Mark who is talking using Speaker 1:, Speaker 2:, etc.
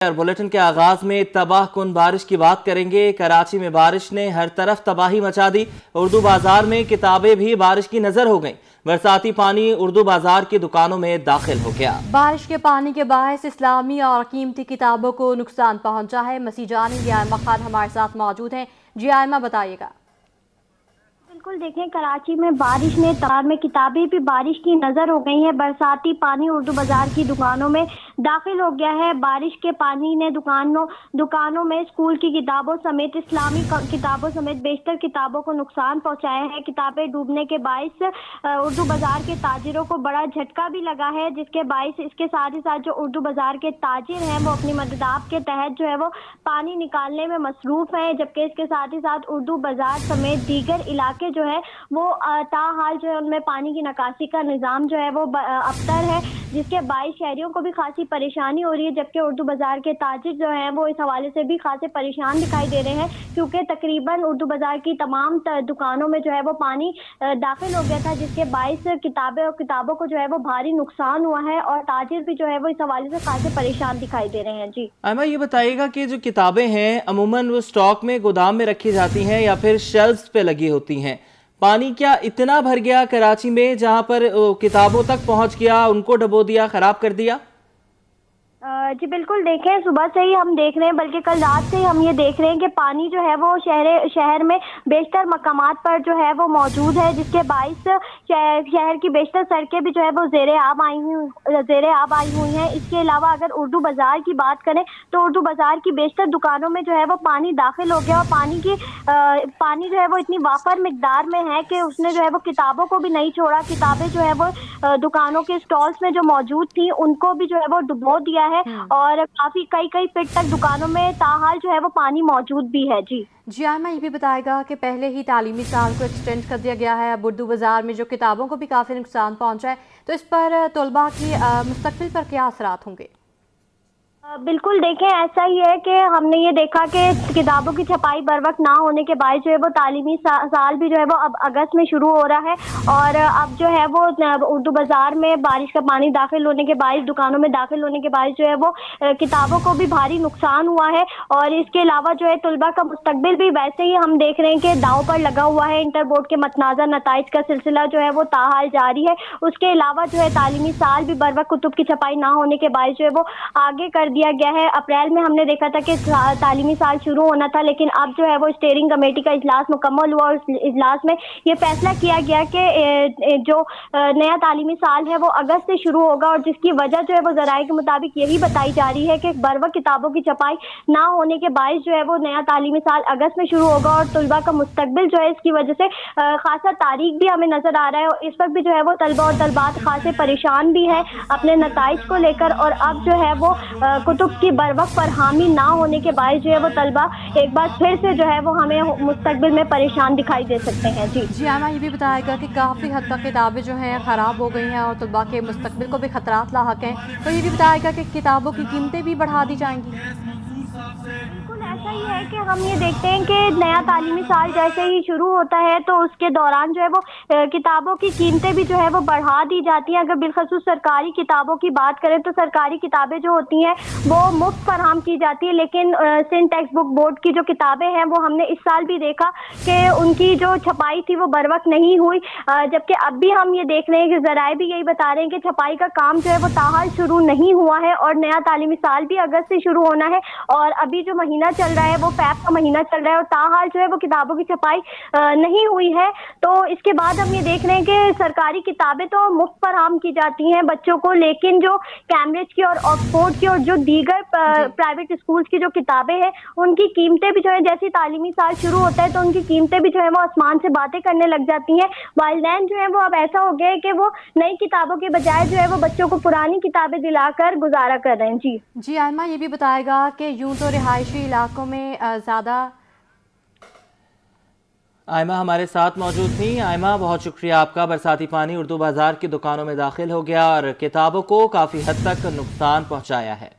Speaker 1: اور बुलेटिन के आगाज में तबाह कुन बारिश की बात करेंगे। कराची में बारिश ने हर तरफ तबाही मचा दी। उर्दू बाजार में किताबें भी बारिश की नजर हो गईं। बरसाती पानी उर्दू बाजार की दुकानों में दाखिल हो गया।
Speaker 2: बारिश के पानी के बायस इस्लामी और कीमती किताबों को नुकसान पहुंचा है। मसीह जानी आयमा खान हमारे साथ मौजूद हैं। जी आयमा, बताइएगा।
Speaker 3: बिल्कुल, देखें, कराची में बारिश ने तार में किताबें भी बारिश की नज़र हो गई हैं। बरसाती पानी उर्दू बाजार की दुकानों में दाखिल हो गया है। बारिश के पानी ने दुकानों में स्कूल की किताबों समेत इस्लामी किताबों समेत बेशतर किताबों को नुकसान पहुंचाया है। किताबें डूबने के बायस उर्दू बाजार के ताजिरों को बड़ा झटका भी लगा है, जिसके बायस इसके साथ ही साथ जो उर्दू बाजार के ताजिर हैं वो अपनी मददाब के तहत जो है वो पानी निकालने में मसरूफ़ हैं, जबकि इसके साथ ही साथ उर्दू बाजार समेत दीगर इलाके जो है वो ताहाल जो है उनमें पानी की निकासी का निज़ाम जो है वो अबतर है, जिसके बायस शहरियों को भी खासी परेशानी हो रही है। जबकि उर्दू बाजार के ताजिर जो हैं वो इस हवाले से भी खासे परेशान दिखाई दे रहे हैं, क्योंकि तकरीबन उर्दू बाजार की तमाम दुकानों में जो है वो पानी दाखिल हो गया था, जिसके बायस किताबों को जो है वो भारी नुकसान हुआ है और ताजिर भी जो है वो इस हवाले से खासे परेशान दिखाई दे रहे हैं। जी
Speaker 1: आयमा, ये बताइएगा कि जो किताबें हैं अमूमन वो स्टॉक में गोदाम में रखी जाती हैं या फिर शेल्फ्स पे लगी होती हैं। पानी क्या इतना भर गया कराची में जहां पर किताबों तक पहुंच गया, उनको डबो दिया, खराब कर दिया?
Speaker 3: जी बिल्कुल, देखें, सुबह से ही हम देख रहे हैं, बल्कि कल रात से ही हम ये देख रहे हैं कि पानी जो है वो शहर में बेशतर मकामात पर जो है वो मौजूद है, जिसके बायस शहर की बेशतर सड़कें भी जो है वो ज़ेरे आब आई हुई हैं। इसके अलावा अगर उर्दू बाज़ार की बात करें तो उर्दू बाज़ार की बेशतर दुकानों में जो है वो पानी दाखिल हो गया और पानी जो है वो इतनी वाफर मिकदार में है कि उसने जो है वो किताबों को भी नहीं छोड़ा। किताबें जो है वो दुकानों के स्टॉल्स में जो मौजूद थी उनको भी जो है वो डुबो दिया है और काफी कई फीट तक दुकानों में ताहाल जो है वो पानी मौजूद भी है। जी
Speaker 2: आयमा, ये भी बताएगा कि पहले ही तालीमी साल को एक्सटेंड कर दिया गया है। अब उर्दू बाजार में जो किताबों को भी काफ़ी नुकसान पहुंचा है, तो इस पर तलबा की मुस्तकबिल पर क्या असरात होंगे?
Speaker 3: बिल्कुल, देखें, ऐसा ही है कि हमने ये देखा कि किताबों की छपाई बर वक्त ना होने के बाद जो है वो तालीमी साल भी जो है वो अब अगस्त में शुरू हो रहा है और अब जो है वो उर्दू बाज़ार में बारिश का पानी दाखिल होने के बाद, दुकानों में दाखिल होने के बाद जो है वो किताबों को भी भारी नुकसान हुआ है। और इसके अलावा जो है तलबा का मुस्तकबिल भी वैसे ही हम देख रहे हैं कि दांव पर लगा हुआ है। इंटर बोर्ड के मतनाज़ा नताइज का सिलसिला जो है वो ताहाल जारी है। उसके अलावा जो है तालीमी साल भी बर वक्त कुतुब की छपाई ना होने के बाद जो है वो आगे कर दिया गया है। अप्रैल में हमने देखा था कि तालीमी साल शुरू होना था, लेकिन अब जो है वो स्टीयरिंग कमेटी का इजलास मुकम्मल हुआ और उस इजलास में ये फैसला किया गया कि जो नया तालीमी साल है वो अगस्त से शुरू होगा और जिसकी वजह जो है वो ज़राए के मुताबिक यही बताई जा रही है कि बरवक्त किताबों की छपाई ना होने के बायस जो है वो नया तालीमी साल अगस्त में शुरू होगा और तलबा का मुस्तकबिल जो है इसकी वजह से खासा तारीख भी हमें नजर आ रहा है। और इस वक्त भी जो है वो तलबा और तलबात खासे परेशान भी है अपने नताइज को लेकर और अब जो है वो कुतुब की बर वक्त पर हामी ना होने के बाद जो है वो तलबा एक बार फिर से जो है वो हमें मुस्तकबिल में परेशान दिखाई दे सकते हैं। जी
Speaker 2: आयमा, ये भी बताएगा कि काफ़ी हद तक किताबें जो हैं ख़राब हो गई हैं और तलबा के मुस्तकबिल को भी खतरात लाहक हैं, तो ये भी बताएगा कि किताबों की कीमतें भी बढ़ा दी जाएंगी।
Speaker 3: बिल्कुल, ऐसा ही है कि हम ये देखते हैं कि नया तालीमी साल जैसे ही शुरू होता है तो उसके दौरान जो है वो किताबों की कीमतें भी जो है वो बढ़ा दी जाती हैं। अगर बिलखसूस सरकारी किताबों की बात करें तो सरकारी किताबें जो होती हैं वो मुफ्त फराहम की जाती है, लेकिन सिंध टेक्स्ट बुक बोर्ड की जो किताबें हैं वो हमने इस साल भी देखा कि उनकी जो छपाई थी वो बर वक्त नहीं हुई। जबकि अब भी हम ये देख रहे हैं कि ज़राए भी यही बता रहे हैं कि छपाई का काम जो है वो ताहाल शुरू नहीं हुआ है और नया तालीमी साल भी अगस्त से शुरू होना है और अभी जो महीना चल रहा है वो फैब का महीना चल रहा है और ताहाल जो है वो किताबों की छपाई नहीं हुई है। तो इसके बाद हम ये देख रहे हैं कि सरकारी किताबें तो मुफ्त फराहम की जाती हैं बच्चों को, लेकिन जो कैम्ब्रिज की और ऑक्सफोर्ड की और जो दीगर प्राइवेट स्कूल्स की जो किताबें हैं उनकी कीमतें भी जो है जैसे तालीमी साल शुरू होता है तो उनकी कीमतें भी जो है वो आसमान से बातें करने लग जाती हैं। वालिदैन जो है वो अब ऐसा हो गया है कि वो नई किताबों के बजाय जो है वो बच्चों को पुरानी किताबें दिलाकर गुजारा कर रहे हैं।
Speaker 2: जी आयमा, ये भी बताएगा कि यूं तो रिहायशी इलाकों में ज़्यादा।
Speaker 1: आयमा हमारे साथ मौजूद थी। आयमा, बहुत शुक्रिया आपका। बरसाती पानी उर्दू बाजार की दुकानों में दाखिल हो गया और किताबों को काफ़ी हद तक नुकसान पहुंचाया है।